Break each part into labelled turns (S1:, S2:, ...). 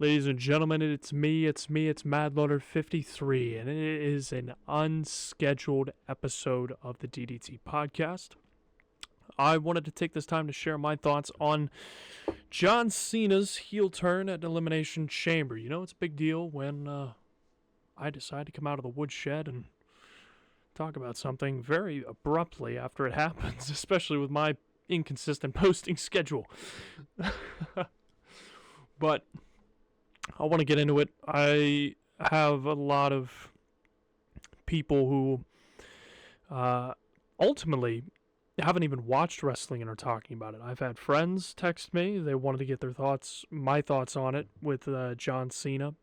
S1: Ladies and gentlemen, it's me, it's MadLoader53, and it is an unscheduled episode of the DDT podcast. I wanted to take this time to share my thoughts on John Cena's heel turn at Elimination Chamber. You know, it's a big deal when I decide to come out of the woodshed and talk about something very abruptly after it happens, especially with my inconsistent posting schedule. But I want to get into it. I have a lot of people who ultimately haven't even watched wrestling and are talking about it. I've had friends text me. They wanted to get my thoughts on it with John Cena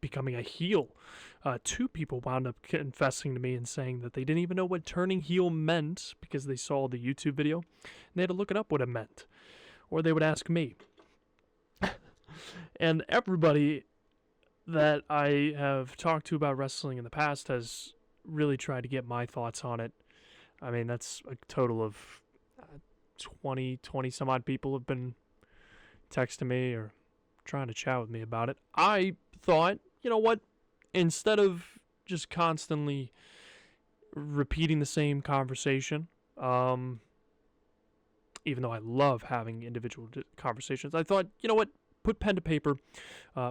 S1: becoming a heel. Two people wound up confessing to me and saying that they didn't even know what turning heel meant because they saw the YouTube video and they had to look it up what it meant. Or they would ask me. And everybody that I have talked to about wrestling in the past has really tried to get my thoughts on it. I mean, that's a total of 20 some odd people have been texting me or trying to chat with me about it. I thought, you know what, instead of just constantly repeating the same conversation, even though I love having individual conversations, I thought, you know what, put pen to paper,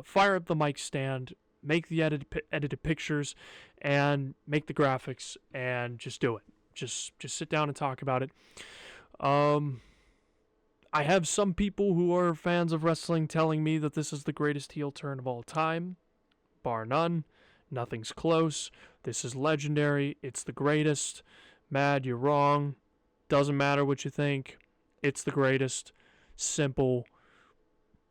S1: fire up the mic stand, make the edited pictures, and make the graphics, and just do it. Just sit down and talk about it. I have some people who are fans of wrestling telling me that this is the greatest heel turn of all time, bar none. Nothing's close. This is legendary. It's the greatest. Mad, you're wrong. Doesn't matter what you think. It's the greatest. Simple.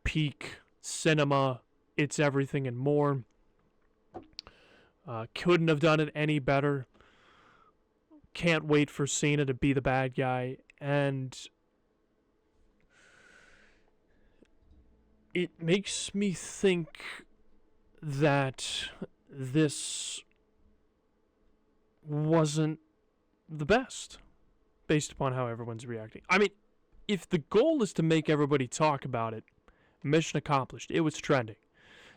S1: Peak cinema. It's everything and more. Couldn't have done it any better. Can't wait for Cena to be the bad guy. And it makes me think that this wasn't the best based upon how everyone's reacting. I mean, if the goal is to make everybody talk about it, mission accomplished. It was trending.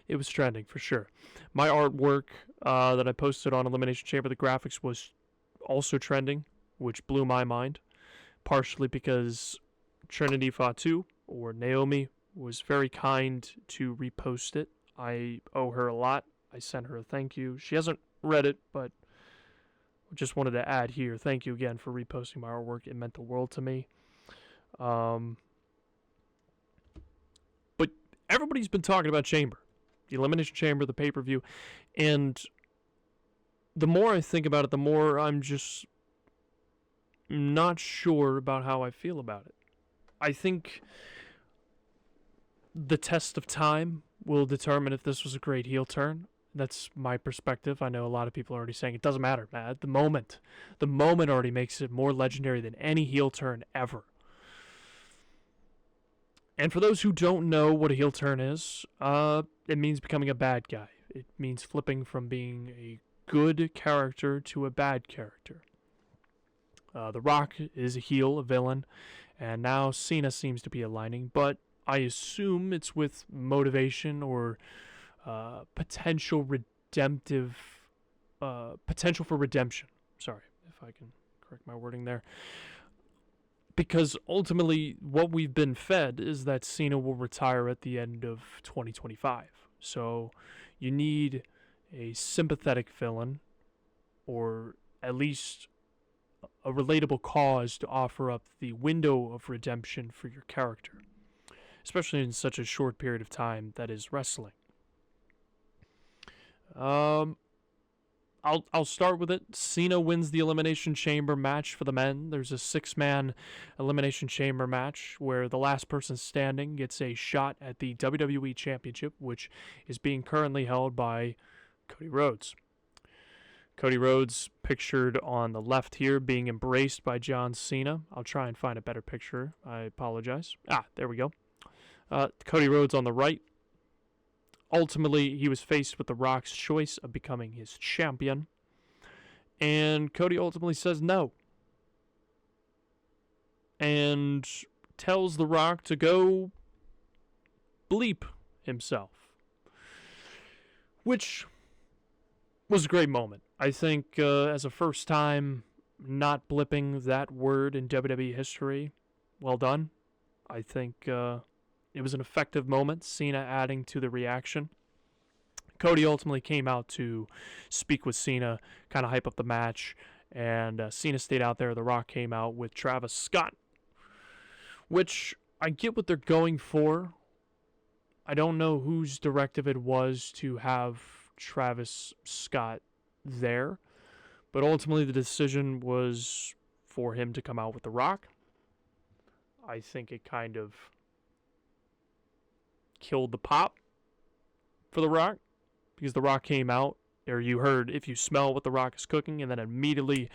S1: It was trending for sure. My artwork that I posted on Elimination Chamber, the graphics was also trending, which blew my mind, partially because Trinity Fatu, or Naomi, was very kind to repost it. I owe her a lot. I sent her a thank you. She hasn't read it, but just wanted to add here, thank you again for reposting my artwork. It meant the world to me. But everybody's been talking about Chamber, the Elimination Chamber, the pay-per-view, and the more I think about it, the more I'm just not sure about how I feel about it. I think the test of time will determine if this was a great heel turn. That's my perspective. I know a lot of people are already saying it doesn't matter, man. The moment already makes it more legendary than any heel turn ever. And for those who don't know what a heel turn is, it means becoming a bad guy. It means flipping from being a good character to a bad character. The Rock is a heel, a villain, and now Cena seems to be aligning, but I assume it's with motivation or potential for redemption. Sorry, if I can correct my wording there. Because ultimately, what we've been fed is that Cena will retire at the end of 2025. So you need a sympathetic villain, or at least a relatable cause to offer up the window of redemption for your character, especially in such a short period of time that is wrestling. I'll start with it. Cena wins the Elimination Chamber match for the men. There's a 6-man Elimination Chamber match where the last person standing gets a shot at the WWE Championship, which is being currently held by Cody Rhodes. Cody Rhodes pictured on the left here being embraced by John Cena. I'll try and find a better picture. I apologize. There we go. Cody Rhodes on the right. Ultimately, he was faced with The Rock's choice of becoming his champion. And Cody ultimately says no. And tells The Rock to go bleep himself. which was a great moment. I think as a first time not blipping that word in WWE history, well done. I think it was an effective moment, Cena adding to the reaction. Cody ultimately came out to speak with Cena, kind of hype up the match, and Cena stayed out there. The Rock came out with Travis Scott, which I get what they're going for. I don't know whose directive it was to have Travis Scott there, but ultimately the decision was for him to come out with The Rock. I think it kind of killed the pop for The Rock, because The Rock came out, or you heard "If You Smell What The Rock Is Cooking," and then immediately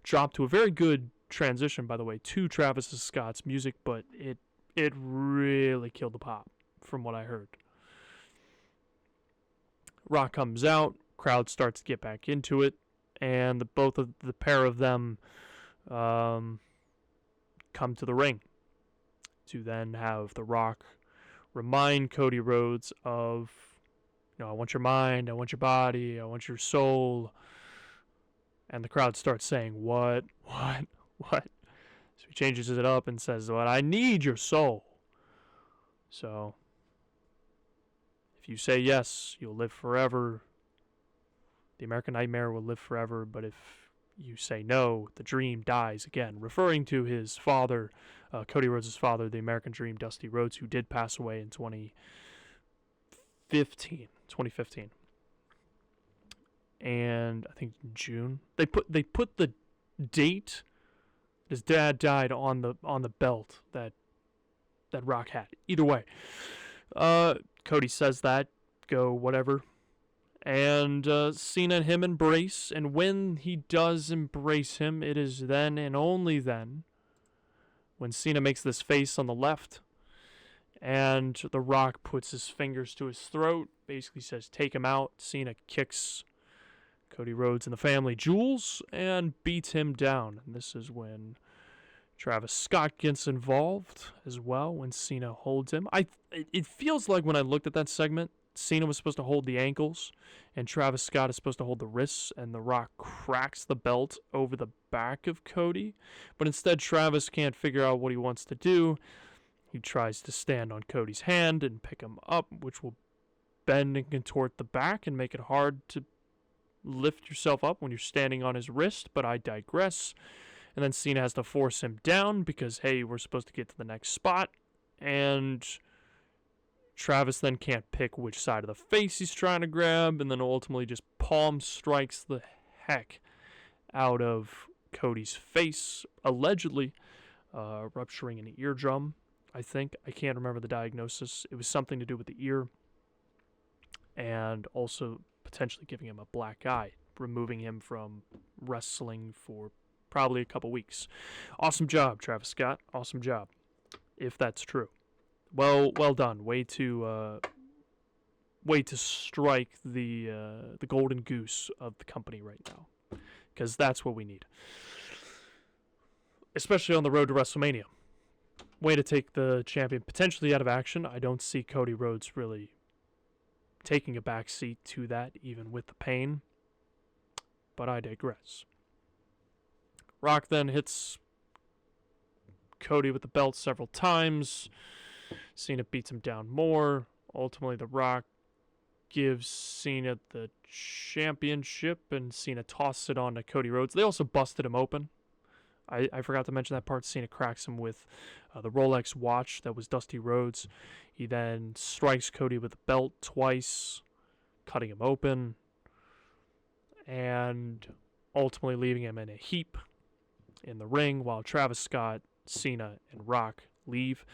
S1: dropped to a very good transition, by the way, to Travis Scott's music, but it really killed the pop from what I heard. Rock comes out, crowd starts to get back into it, and both of the pair of them come to the ring to then have The Rock remind Cody Rhodes of, I want your mind, I want your body, I want your soul. And the crowd starts saying, what? So he changes it up and says, "What? I need your soul." So, if you say yes, you'll live forever. The American Nightmare will live forever. But if you say no, the dream dies again. Referring to his father, Cody Rhodes' father, the American Dream, Dusty Rhodes, who did pass away in 2015. And I think June. They put the date his dad died on the belt that Rock had. Either way, Cody says that, go whatever, and Cena and him embrace. And when he does embrace him, it is then and only then when Cena makes this face on the left, and The Rock puts his fingers to his throat, basically says, "Take him out." Cena kicks Cody Rhodes and the family jewels and beats him down. And this is when Travis Scott gets involved as well, when Cena holds him. It feels like when I looked at that segment, Cena was supposed to hold the ankles and Travis Scott is supposed to hold the wrists, and The Rock cracks the belt over the back of Cody. But instead, Travis can't figure out what he wants to do. He tries to stand on Cody's hand and pick him up, which will bend and contort the back and make it hard to lift yourself up when you're standing on his wrist, but I digress. And then Cena has to force him down because, hey, we're supposed to get to the next spot. And Travis then can't pick which side of the face he's trying to grab, and then ultimately just palm strikes the heck out of Cody's face, allegedly rupturing an eardrum, I think. I can't remember the diagnosis. It was something to do with the ear, and also potentially giving him a black eye, removing him from wrestling for probably a couple weeks. Awesome job, Travis Scott. Awesome job, if that's true. Well done. Way to strike the golden goose of the company right now, because that's what we need, especially on the road to WrestleMania. Way to take the champion potentially out of action. I don't see Cody Rhodes really taking a back seat to that, even with the pain. But I digress. Rock then hits Cody with the belt several times. Cena beats him down more. Ultimately, The Rock gives Cena the championship, and Cena tosses it on to Cody Rhodes. They also busted him open. I forgot to mention that part. Cena cracks him with the Rolex watch that was Dusty Rhodes. He then strikes Cody with the belt twice, cutting him open, and ultimately leaving him in a heap in the ring while Travis Scott, Cena, and Rock leave.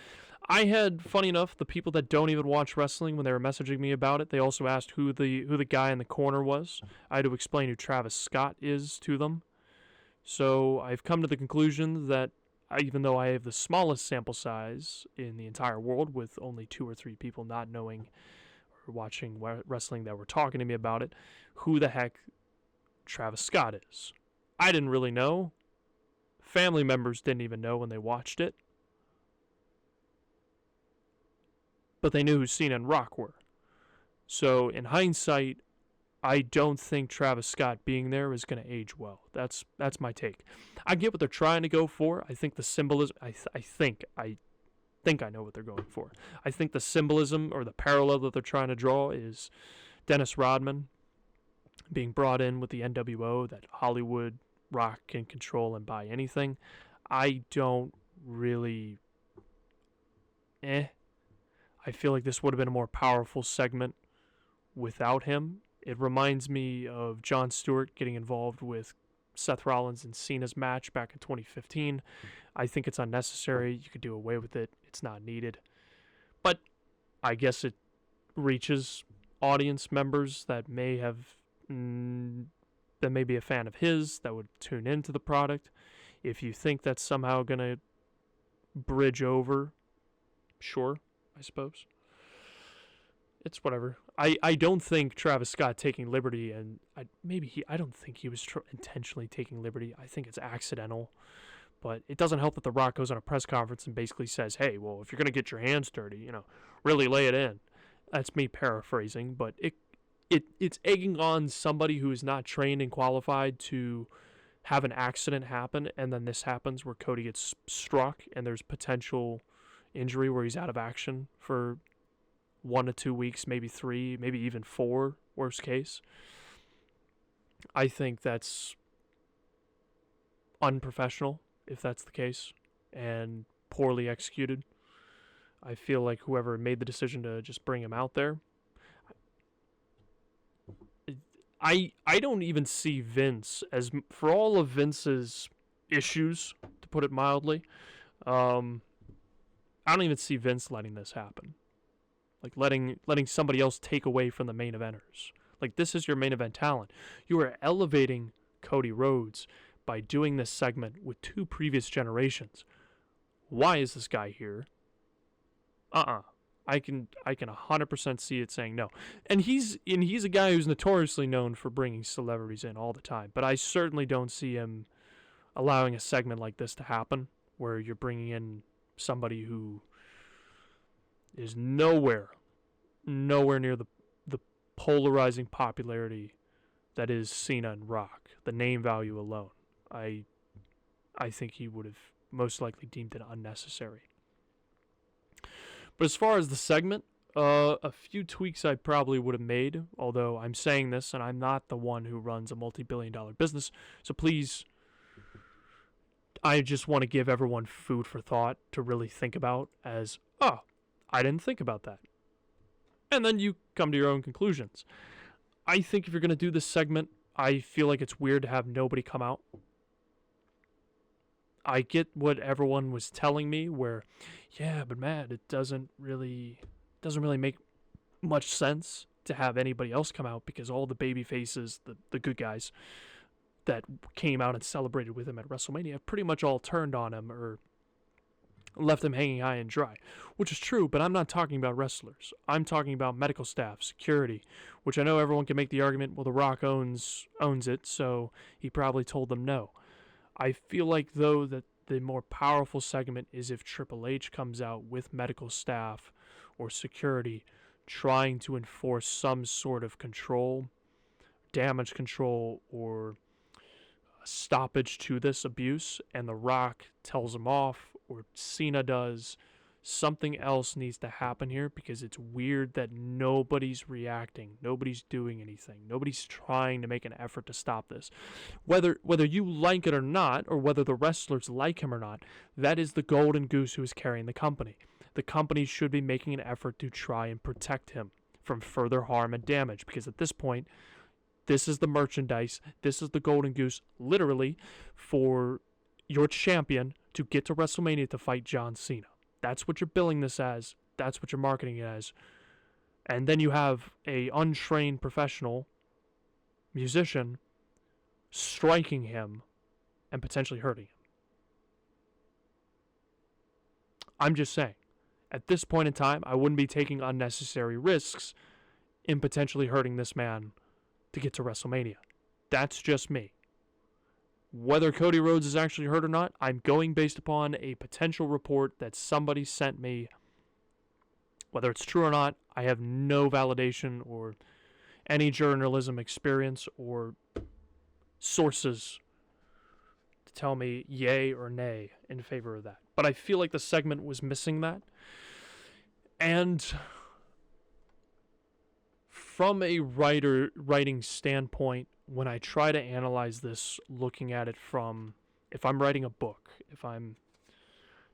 S1: I had, funny enough, the people that don't even watch wrestling, when they were messaging me about it, they also asked who the guy in the corner was. I had to explain who Travis Scott is to them. So I've come to the conclusion that even though I have the smallest sample size in the entire world, with only 2 or 3 people not knowing or watching wrestling that were talking to me about it, who the heck Travis Scott is. I didn't really know. Family members didn't even know when they watched it. But they knew who Cena and Rock were. So in hindsight, I don't think Travis Scott being there is going to age well. That's my take. I get what they're trying to go for. I think the symbolism. I think I know what they're going for. I think the symbolism or the parallel that they're trying to draw is Dennis Rodman being brought in with the NWO, that Hollywood Rock can control and buy anything. I don't really. I feel like this would have been a more powerful segment without him. It reminds me of Jon Stewart getting involved with Seth Rollins and Cena's match back in 2015. I think it's unnecessary. You could do away with it. It's not needed. But I guess it reaches audience members that may have that may be a fan of his, that would tune into the product. If you think that's somehow going to bridge over, sure, I suppose. It's whatever. I don't think Travis Scott taking liberty, and I don't think he was intentionally taking liberty. I think it's accidental. But it doesn't help that The Rock goes on a press conference and basically says, hey, well, if you're going to get your hands dirty, really lay it in. That's me paraphrasing, but it's egging on somebody who is not trained and qualified to have an accident happen, and then this happens where Cody gets struck and there's potential injury where he's out of action for 1 to 2 weeks, maybe 3, maybe even 4, worst case. I think that's unprofessional, if that's the case, and poorly executed. I feel like whoever made the decision to just bring him out there, I don't even see Vince as, for all of Vince's issues, to put it mildly, I don't even see Vince letting this happen. Like letting somebody else take away from the main eventers. Like, this is your main event talent. You are elevating Cody Rhodes by doing this segment with 2 previous generations. Why is this guy here? I can 100% see it saying no. And he's a guy who's notoriously known for bringing celebrities in all the time. But I certainly don't see him allowing a segment like this to happen, where you're bringing in somebody who is nowhere near the polarizing popularity that is Cena and Rock. The name value alone, I think he would have most likely deemed it unnecessary. But as far as the segment, a few tweaks I probably would have made, although I'm saying this and I'm not the one who runs a multi-billion-dollar business, so please, I just want to give everyone food for thought to really think about as, I didn't think about that. And then you come to your own conclusions. I think if you're going to do this segment, I feel like it's weird to have nobody come out. I get what everyone was telling me, where, yeah, but Matt, it doesn't really make much sense to have anybody else come out, because all the baby faces, the good guys that came out and celebrated with him at WrestleMania have pretty much all turned on him or left him hanging high and dry, which is true, but I'm not talking about wrestlers. I'm talking about medical staff, security, which I know everyone can make the argument, well, The Rock owns it, so he probably told them no. I feel like, though, that the more powerful segment is if Triple H comes out with medical staff or security trying to enforce some sort of control, damage control, or stoppage to this abuse, and The Rock tells him off, or Cena does. Something else needs to happen here, because it's weird that nobody's reacting, nobody's doing anything, nobody's trying to make an effort to stop this. Whether you like it or not, or whether the wrestlers like him or not, that is the golden goose who is carrying the company. The company should be making an effort to try and protect him from further harm and damage, because at this point, this is the merchandise, this is the golden goose, literally, for your champion to get to WrestleMania to fight John Cena. That's what you're billing this as. That's what you're marketing it as. And then you have a untrained professional musician striking him and potentially hurting him. I'm just saying, at this point in time, I wouldn't be taking unnecessary risks in potentially hurting this man to get to WrestleMania. That's just me. Whether Cody Rhodes is actually hurt or not, I'm going based upon a potential report that somebody sent me. Whether it's true or not, I have no validation or any journalism experience or sources to tell me yay or nay in favor of that. But I feel like the segment was missing that. And from a writing standpoint, when I try to analyze this, looking at it from, if I'm writing a book, if I'm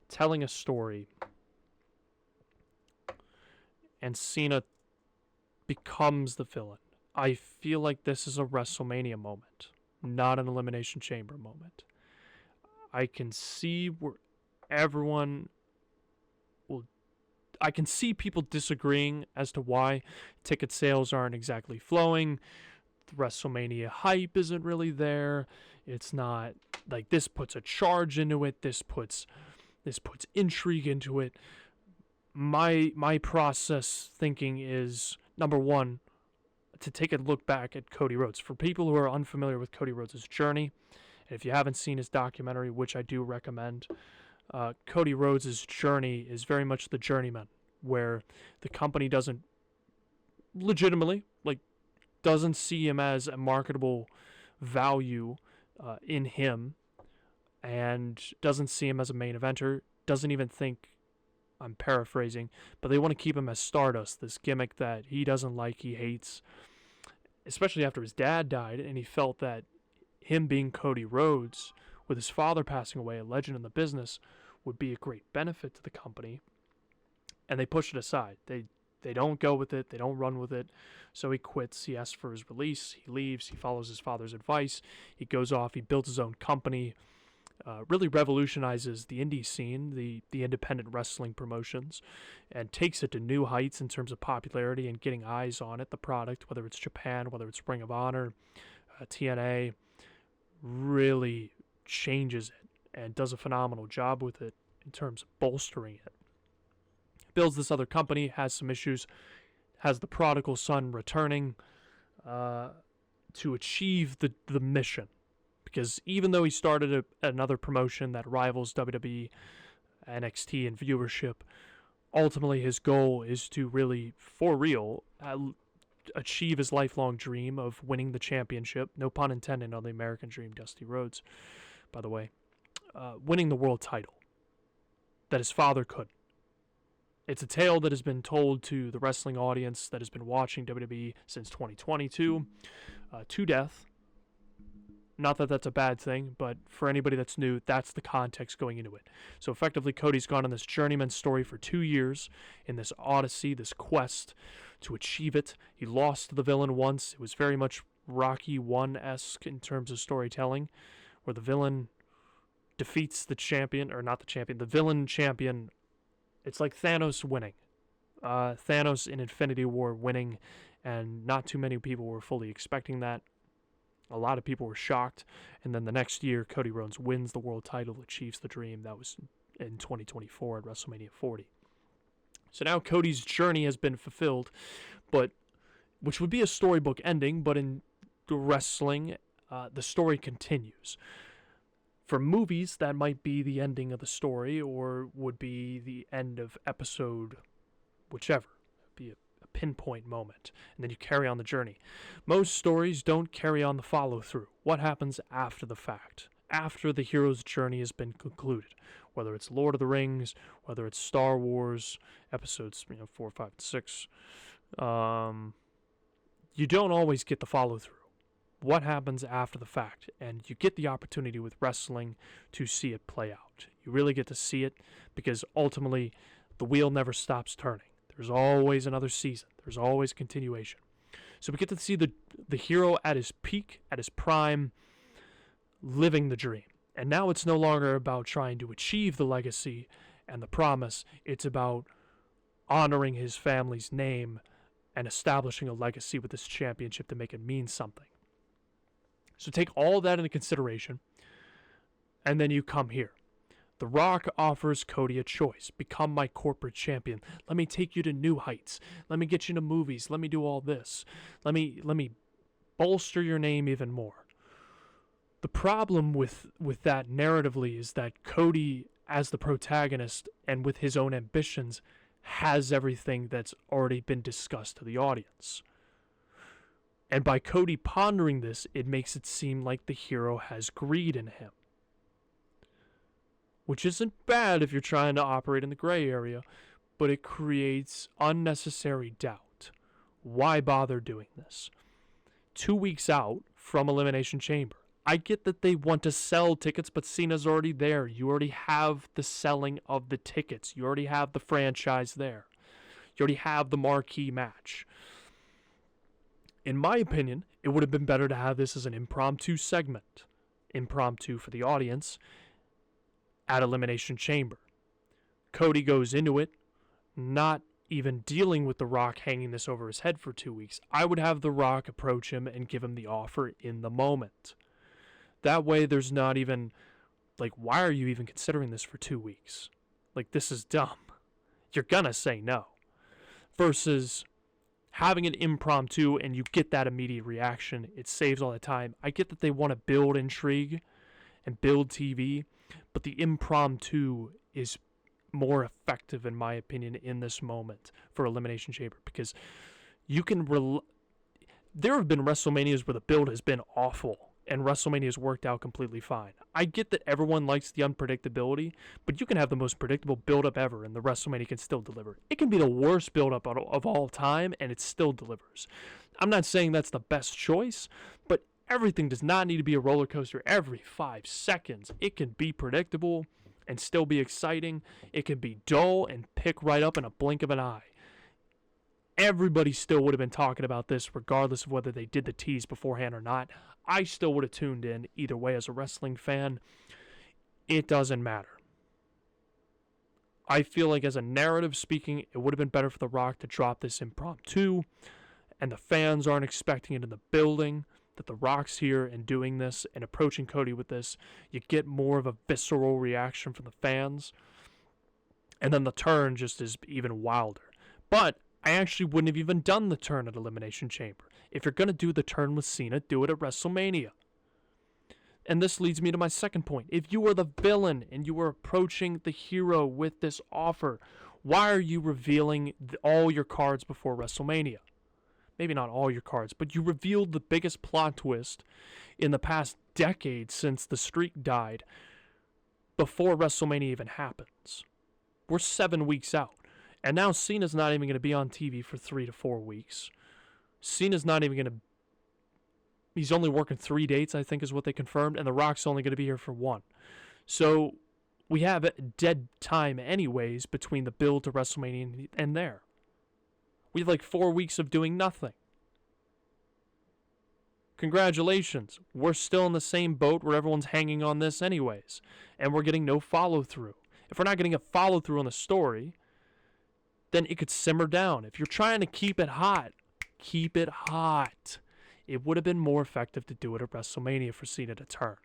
S1: telling a story, and Cena becomes the villain, I feel like this is a WrestleMania moment, not an Elimination Chamber moment. I can see where everyone will... I can see people disagreeing as to why ticket sales aren't exactly flowing. The WrestleMania hype isn't really there. It's not like this puts a charge into it. This puts intrigue into it. My process thinking is, number one, to take a look back at Cody Rhodes. For people who are unfamiliar with Cody Rhodes' journey, and if you haven't seen his documentary, which I do recommend, Cody Rhodes' journey is very much the journeyman, where the company doesn't legitimately, doesn't see him as a marketable value in him, and doesn't see him as a main eventer, doesn't even think, I'm paraphrasing, but they want to keep him as Stardust, this gimmick that he doesn't like, he hates, especially after his dad died, and he felt that him being Cody Rhodes, with his father passing away, a legend in the business, would be a great benefit to the company, and they push it aside. They don't go with it, they don't run with it, so he quits, he asks for his release, he leaves, he follows his father's advice, he goes off, he builds his own company, really revolutionizes the indie scene, the independent wrestling promotions, and takes it to new heights in terms of popularity and getting eyes on it, the product, whether it's Japan, whether it's Ring of Honor, TNA, really changes it and does a phenomenal job with it in terms of bolstering it. Builds this other company, has some issues, has the prodigal son returning to achieve the mission. Because even though he started another promotion that rivals WWE, NXT in viewership, ultimately his goal is to really, for real, achieve his lifelong dream of winning the championship. No pun intended on the American Dream, Dusty Rhodes, by the way. Winning the world title that his father couldn't. It's a tale that has been told to the wrestling audience that has been watching WWE since 2022 to death. Not that that's a bad thing, but for anybody that's new, that's the context going into it. So effectively, Cody's gone on this journeyman story for 2 years in this odyssey, this quest to achieve it. He lost to the villain once. It was very much Rocky 1-esque in terms of storytelling, where the villain defeats the champion, or not the champion, the villain champion. It's like Thanos winning. Thanos in Infinity War winning, and not too many people were fully expecting that. A lot of people were shocked, and then the next year, Cody Rhodes wins the world title, achieves the dream. That was in 2024 at WrestleMania 40. So now Cody's journey has been fulfilled, but which would be a storybook ending, but in wrestling, the story continues. For movies, that might be the ending of the story, or would be the end of episode, whichever. Be a pinpoint moment, and then you carry on the journey. Most stories don't carry on the follow-through. What happens after the fact? After the hero's journey has been concluded, whether it's Lord of the Rings, whether it's Star Wars, episodes 4, 5, and 6, you don't always get the follow-through. What happens after the fact? And you get the opportunity with wrestling to see it play out. You really get to see it because ultimately the wheel never stops turning. There's always another season. There's always continuation. So we get to see the hero at his peak, at his prime, living the dream. And now it's no longer about trying to achieve the legacy and the promise. It's about honoring his family's name and establishing a legacy with this championship to make it mean something. So take all that into consideration, and then you come here. The Rock offers Cody a choice. Become my corporate champion. Let me take you to new heights. Let me get you to movies. Let me do all this. Let me bolster your name even more. The problem with that narratively is that Cody, as the protagonist and with his own ambitions, has everything that's already been discussed to the audience. And by Cody pondering this, it makes it seem like the hero has greed in him. Which isn't bad if you're trying to operate in the gray area, but it creates unnecessary doubt. Why bother doing this? 2 weeks out from Elimination Chamber. I get that they want to sell tickets, but Cena's already there. You already have the selling of the tickets. You already have the franchise there. You already have the marquee match. In my opinion, it would have been better to have this as an impromptu segment. Impromptu for the audience at Elimination Chamber. Cody goes into it, not even dealing with The Rock hanging this over his head for 2 weeks. I would have The Rock approach him and give him the offer in the moment. That way there's not even, like, why are you even considering this for 2 weeks? Like, this is dumb. You're gonna say no. Versus having an impromptu and you get that immediate reaction. It saves all the time. I get that they want to build intrigue and build TV, but the impromptu is more effective, in my opinion, in this moment for Elimination Chamber, because you can there have been WrestleManias where the build has been awful and WrestleMania has worked out completely fine. I get that everyone likes the unpredictability, but you can have the most predictable build-up ever and the WrestleMania can still deliver. It can be the worst build-up of all time and it still delivers. I'm not saying that's the best choice, but everything does not need to be a roller coaster every 5 seconds. It can be predictable and still be exciting. It can be dull and pick right up in a blink of an eye. Everybody still would have been talking about this regardless of whether they did the tease beforehand or not. I still would have tuned in either way as a wrestling fan. It doesn't matter. I feel like as a narrative speaking, it would have been better for The Rock to drop this impromptu, and the fans aren't expecting it in the building, that The Rock's here and doing this and approaching Cody with this. You get more of a visceral reaction from the fans, and then the turn just is even wilder. But I actually wouldn't have even done the turn at Elimination Chamber. If you're going to do the turn with Cena, do it at WrestleMania. And this leads me to my second point. If you are the villain and you are approaching the hero with this offer, why are you revealing all your cards before WrestleMania? Maybe not all your cards, but you revealed the biggest plot twist in the past decade since the streak died before WrestleMania even happens. We're 7 weeks out. And now Cena's not even going to be on TV for 3 to 4 weeks. Cena's not even going to... He's only working 3 dates, I think is what they confirmed, and The Rock's only going to be here for 1. So we have dead time anyways between the build to WrestleMania and there. We have like 4 weeks of doing nothing. Congratulations. We're still in the same boat where everyone's hanging on this anyways. And we're getting no follow-through. If we're not getting a follow-through on the story, then it could simmer down. If you're trying to keep it hot, keep it hot. It would have been more effective to do it at WrestleMania for Cena to turn.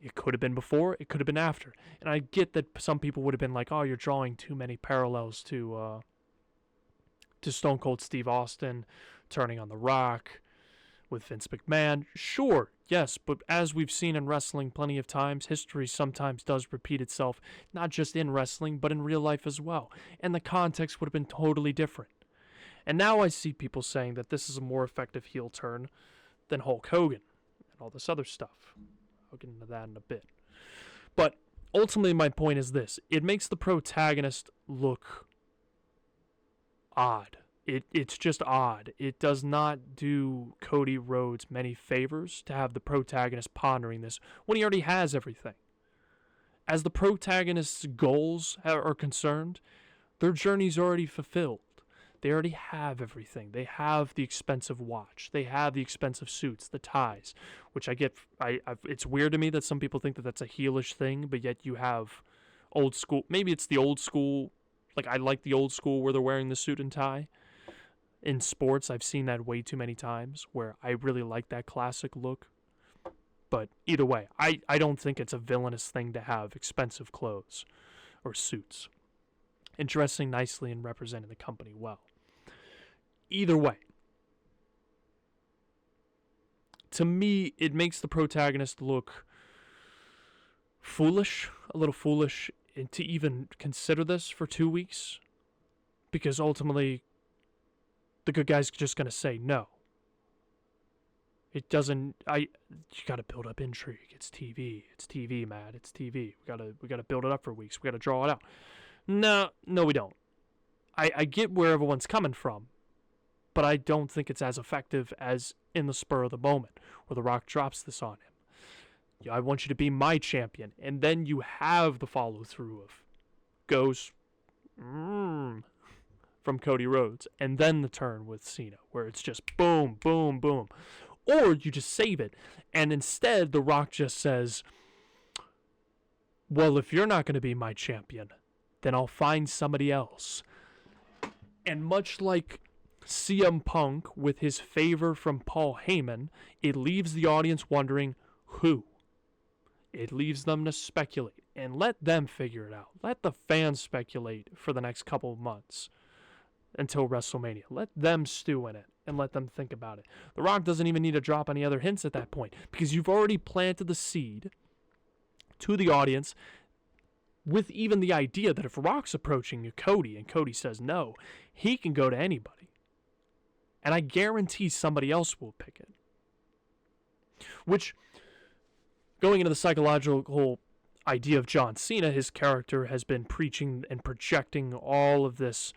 S1: It could have been before, it could have been after. And I get that some people would have been like, oh, you're drawing too many parallels to Stone Cold Steve Austin turning on The Rock with Vince McMahon. Sure, yes, but as we've seen in wrestling plenty of times, history sometimes does repeat itself, not just in wrestling, but in real life as well. And the context would have been totally different. And now I see people saying that this is a more effective heel turn than Hulk Hogan and all this other stuff. I'll get into that in a bit. But ultimately my point is this. It makes the protagonist look odd. It's just odd. It does not do Cody Rhodes many favors to have the protagonist pondering this when he already has everything. As the protagonist's goals are concerned, their journey's already fulfilled. They already have everything. They have the expensive watch. They have the expensive suits, the ties, which I get. It's weird to me that some people think that that's a heelish thing, but yet you have old school. Maybe it's the old school. Like, I like the old school where they're wearing the suit and tie. In sports, I've seen that way too many times where I really like that classic look. But either way, I don't think it's a villainous thing to have expensive clothes or suits and dressing nicely and representing the company well. Either way, to me, it makes the protagonist look foolish, a little foolish, to even consider this for 2 weeks, because ultimately the good guy's just going to say no. It doesn't. You gotta build up intrigue. It's TV. It's TV, Matt. It's TV. We gotta build it up for weeks. We gotta draw it out. No, we don't. I get where everyone's coming from, but I don't think it's as effective as in the spur of the moment, where The Rock drops this on him. I want you to be my champion, and then you have the follow through of goes from Cody Rhodes, and then the turn with Cena, where it's just boom, boom, boom. Or you just save it, and instead The Rock just says, well, if you're not going to be my champion, then I'll find somebody else. And much like CM Punk with his favor from Paul Heyman, it leaves the audience wondering who. It leaves them to speculate, and let them figure it out. Let the fans speculate for the next couple of months until WrestleMania. Let them stew in it and let them think about it. The Rock doesn't even need to drop any other hints at that point, because you've already planted the seed to the audience with even the idea that if Rock's approaching Cody and Cody says no, he can go to anybody. And I guarantee somebody else will pick it. Which, going into the psychological idea of John Cena, his character has been preaching and projecting all of this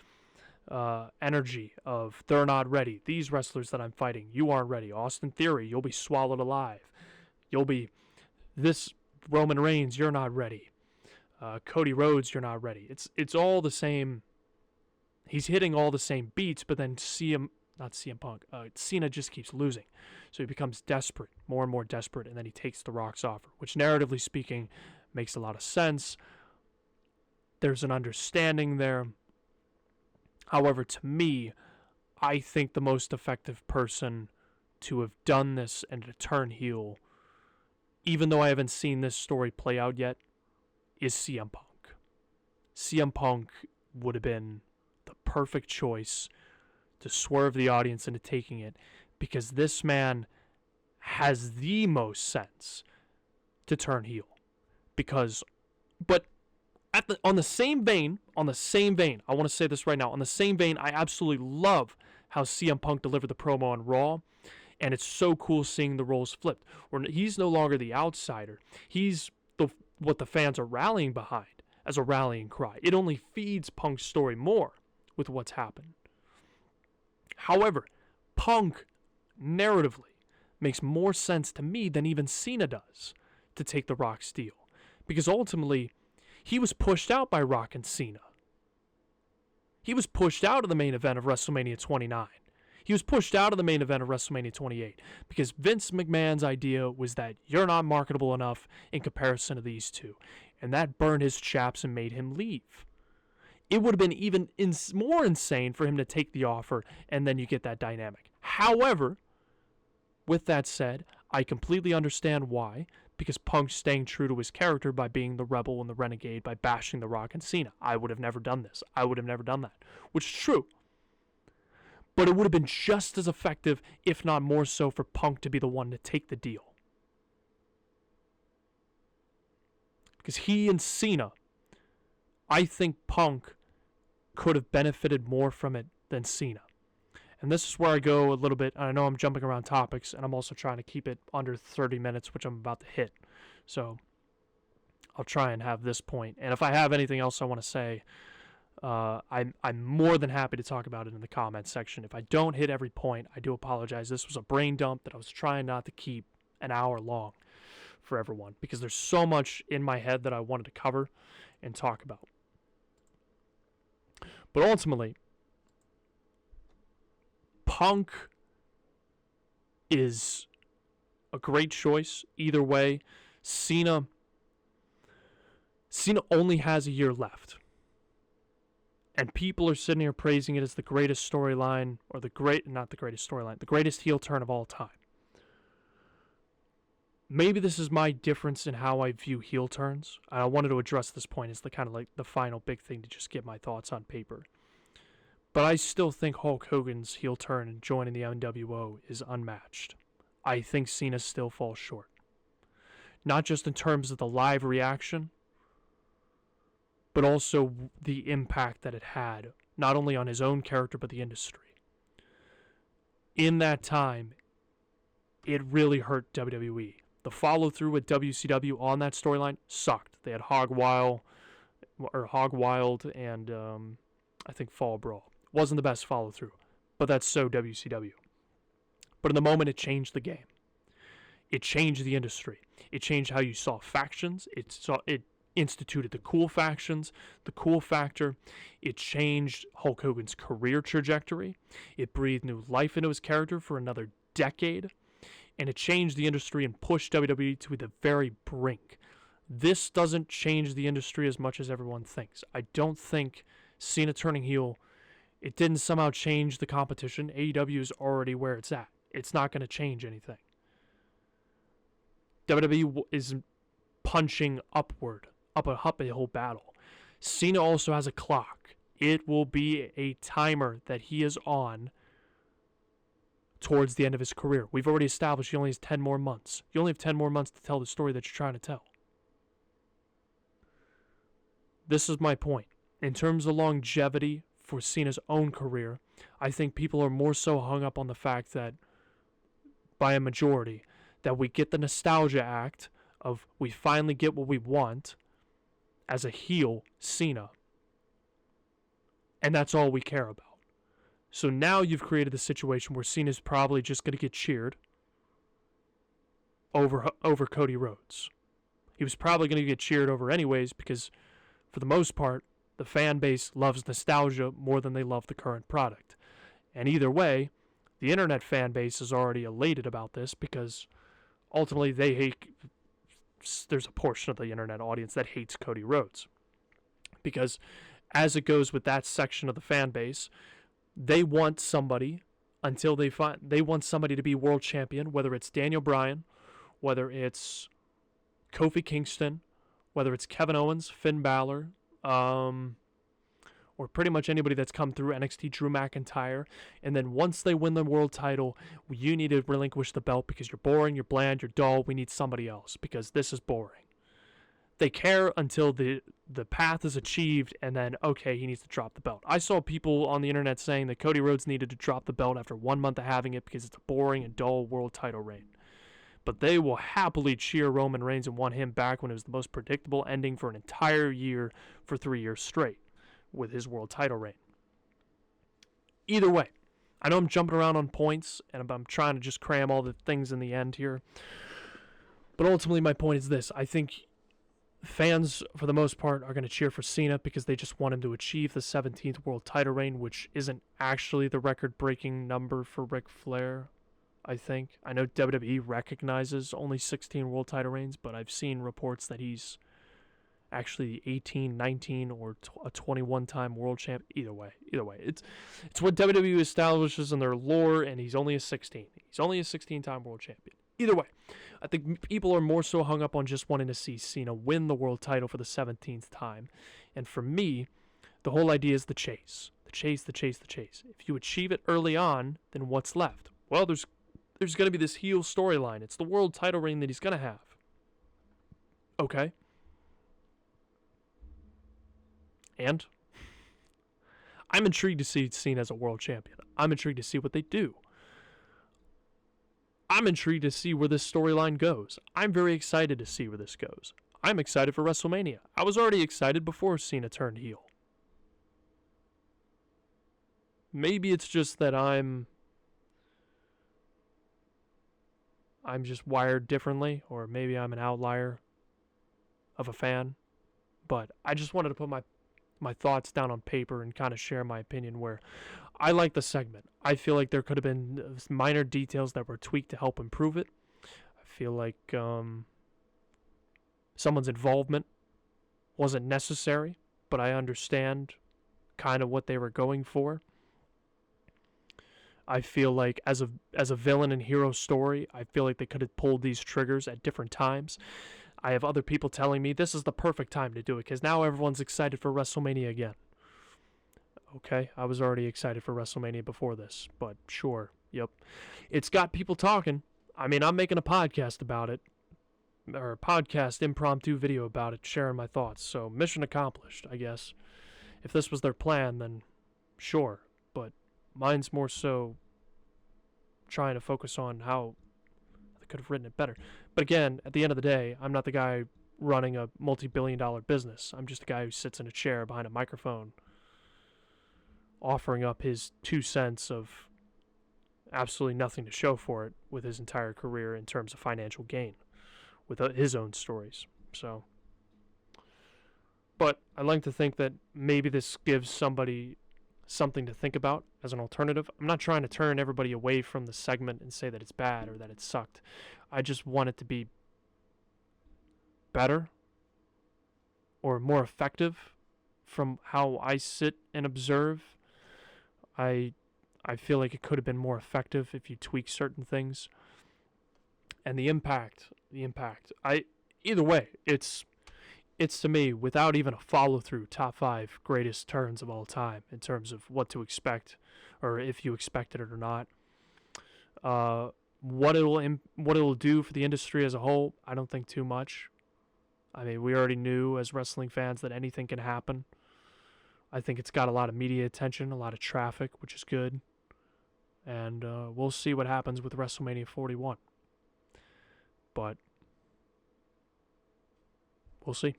S1: energy of they're not ready. These wrestlers that I'm fighting, you aren't ready. Austin Theory, you'll be swallowed alive. You'll be this Roman Reigns, you're not ready. Cody Rhodes, you're not ready. It's all the same. He's hitting all the same beats, but then Cena just keeps losing. So he becomes desperate, more and more desperate, and then he takes The Rock's offer, which narratively speaking makes a lot of sense. There's an understanding there. However, to me, I think the most effective person to have done this and to turn heel, even though I haven't seen this story play out yet, is CM Punk. CM Punk would have been the perfect choice to swerve the audience into taking it, because this man has the most sense to turn heel. But on the same vein, I want to say this right now, on the same vein, I absolutely love how CM Punk delivered the promo on Raw, and it's so cool seeing the roles flipped, where he's no longer the outsider. He's what the fans are rallying behind as a rallying cry. It only feeds Punk's story more with what's happened. However, Punk, narratively, makes more sense to me than even Cena does to take the Rock's deal. Because ultimately, he was pushed out by Rock and Cena. He was pushed out of the main event of WrestleMania 29. He was pushed out of the main event of WrestleMania 28 because Vince McMahon's idea was that you're not marketable enough in comparison to these two. And that burned his chaps and made him leave. It would have been even more insane for him to take the offer, and then you get that dynamic. However, with that said, I completely understand why, because Punk's staying true to his character by being the rebel and the renegade, by bashing The Rock and Cena. I would have never done this. I would have never done that. Which is true. But it would have been just as effective, if not more so, for Punk to be the one to take the deal. Because he and Cena, I think Punk could have benefited more from it than Cena. And this is where I go a little bit. I know I'm jumping around topics, and I'm also trying to keep it under 30 minutes, which I'm about to hit. So I'll try and have this point. And if I have anything else I want to say, I'm more than happy to talk about it in the comments section. If I don't hit every point, I do apologize. This was a brain dump that I was trying not to keep an hour long for everyone, because there's so much in my head that I wanted to cover and talk about. But ultimately, Punk is a great choice either way. Cena only has a year left. And people are sitting here praising it as the greatest storyline, or the greatest heel turn of all time. Maybe this is my difference in how I view heel turns. I wanted to address this point as the kind of like the final big thing to just get my thoughts on paper. But I still think Hulk Hogan's heel turn and joining the NWO is unmatched. I think Cena still falls short. Not just in terms of the live reaction, but also the impact that it had, not only on his own character, but the industry. In that time, it really hurt WWE. The follow through with WCW on that storyline sucked. They had Hog Wild, and I think Fall Brawl. Wasn't the best follow through, but that's so WCW. But in the moment, it changed the game. It changed the industry. It changed how you saw factions. It instituted the cool factions, the cool factor. It changed Hulk Hogan's career trajectory. It breathed new life into his character for another decade. And it changed the industry and pushed WWE to the very brink. This doesn't change the industry as much as everyone thinks. I don't think Cena turning heel, it didn't somehow change the competition. AEW is already where it's at. It's not going to change anything. WWE is punching upward, up a whole battle. Cena also has a clock. It will be a timer that he is on towards the end of his career. We've already established he only has 10 more months. You only have 10 more months to tell the story that you're trying to tell. This is my point. In terms of longevity for Cena's own career, I think people are more so hung up on the fact that, by a majority, that we get the nostalgia act of we finally get what we want as a heel Cena. And that's all we care about. So now you've created the situation where Cena's probably just going to get cheered over Cody Rhodes. He was probably going to get cheered over anyways because, for the most part, the fan base loves nostalgia more than they love the current product. And either way, the internet fan base is already elated about this because ultimately they hate. There's a portion of the internet audience that hates Cody Rhodes. Because as it goes with that section of the fan base, they want somebody they want somebody to be world champion, whether it's Daniel Bryan, whether it's Kofi Kingston, whether it's Kevin Owens, Finn Balor, or pretty much anybody that's come through NXT, Drew McIntyre. And then once they win the world title, you need to relinquish the belt because you're boring, you're bland, you're dull. We need somebody else because this is boring. They care until the path is achieved, and then, okay, he needs to drop the belt. I saw people on the internet saying that Cody Rhodes needed to drop the belt after 1 month of having it because it's a boring and dull world title reign. But they will happily cheer Roman Reigns and want him back when it was the most predictable ending for an entire year for 3 years straight with his world title reign. Either way, I know I'm jumping around on points, and I'm trying to just cram all the things in the end here. But ultimately, my point is this. I think fans, for the most part, are going to cheer for Cena because they just want him to achieve the 17th world title reign, which isn't actually the record-breaking number for Ric Flair, I think. I know WWE recognizes only 16 world title reigns, but I've seen reports that he's actually 18, 19, or a 21-time world champ. Either way, it's what WWE establishes in their lore, and he's only a 16. He's only a 16-time world champion. Either way, I think people are more so hung up on just wanting to see Cena win the world title for the 17th time. And for me, the whole idea is the chase. The chase. If you achieve it early on, then what's left? Well, there's going to be this heel storyline. It's the world title reign that he's going to have. Okay. And I'm intrigued to see Cena as a world champion. I'm intrigued to see what they do. I'm intrigued to see where this storyline goes. I'm very excited to see where this goes. I'm excited for WrestleMania. I was already excited before Cena turned heel. Maybe it's just that I'm just wired differently, or maybe I'm an outlier of a fan. But I just wanted to put my thoughts down on paper and kind of share my opinion where I like the segment. I feel like there could have been minor details that were tweaked to help improve it. I feel like someone's involvement wasn't necessary, but I understand kind of what they were going for. I feel like as a villain and hero story, I feel like they could have pulled these triggers at different times. I have other people telling me this is the perfect time to do it because now everyone's excited for WrestleMania again. Okay, I was already excited for WrestleMania before this, but sure, yep. It's got people talking. I mean, I'm making a podcast about it, or a podcast impromptu video about it, sharing my thoughts, so mission accomplished, I guess. If this was their plan, then sure, but mine's more so trying to focus on how could have written it better. But again, at the end of the day, I'm not the guy running a multi-billion-dollar business. I'm just a guy who sits in a chair behind a microphone offering up his 2 cents of absolutely nothing to show for it with his entire career in terms of financial gain with his own stories. So, but I like to think that maybe this gives somebody something to think about as an alternative. I'm not trying to turn everybody away from the segment and say that it's bad or that it sucked. I just want it to be better or more effective from how I sit and observe. I feel like it could have been more effective if you tweak certain things. And the impact. Either way, it's to me, without even a follow through, top 5 greatest turns of all time in terms of what to expect, or if you expected it or not. What it'll do for the industry as a whole, I don't think too much. I mean, we already knew as wrestling fans that anything can happen. I think it's got a lot of media attention, a lot of traffic, which is good. And we'll see what happens with WrestleMania 41. But we'll see.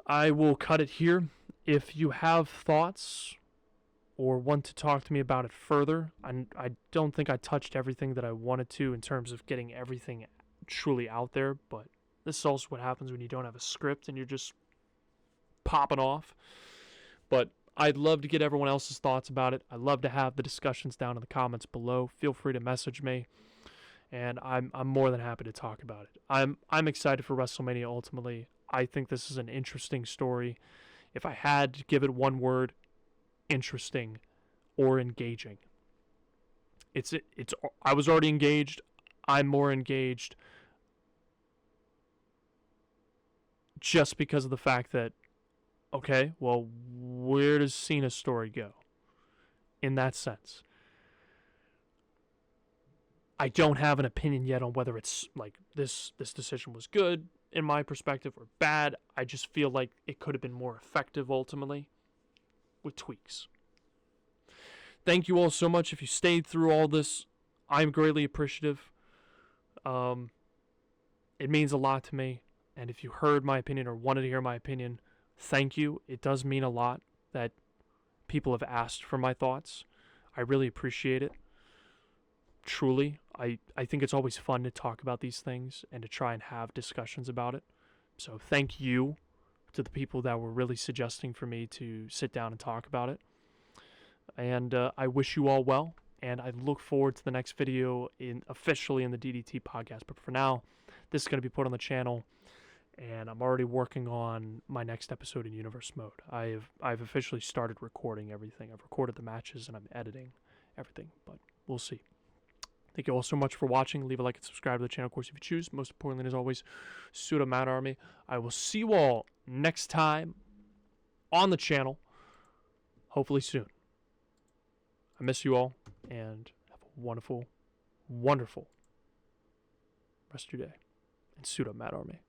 S1: I will cut it here. If you have thoughts or want to talk to me about it further, I don't think I touched everything that I wanted to in terms of getting everything truly out there, but this is also what happens when you don't have a script and you're just popping off. But I'd love to get everyone else's thoughts about it. I'd love to have the discussions down in the comments below. Feel free to message me, and I'm more than happy to talk about it. I'm excited for WrestleMania ultimately. I think this is an interesting story. If I had to give it one word, interesting or engaging. It's I was already engaged. I'm more engaged just because of the fact that, okay, well, where does Cena's story go? In that sense. I don't have an opinion yet on whether it's like this decision was good in my perspective or bad. I just feel like it could have been more effective ultimately with tweaks. Thank you all so much. If you stayed through all this, I'm greatly appreciative. It means a lot to me. And if you heard my opinion or wanted to hear my opinion, thank you. It does mean a lot that people have asked for my thoughts. I really appreciate it. Truly, I think it's always fun to talk about these things and to try and have discussions about it. So thank you to the people that were really suggesting for me to sit down and talk about it. And I wish you all well, and I look forward to the next video officially in the DDT podcast. But for now, this is going to be put on the channel, and I'm already working on my next episode in Universe Mode. I've officially started recording everything. I've recorded the matches, and I'm editing everything, but we'll see. Thank you all so much for watching. Leave a like and subscribe to the channel, of course, if you choose. Most importantly, and as always, Pseudo Mad Army. I will see you all next time on the channel, hopefully soon. I miss you all, and have a wonderful, wonderful rest of your day. And Pseudo Mad Army.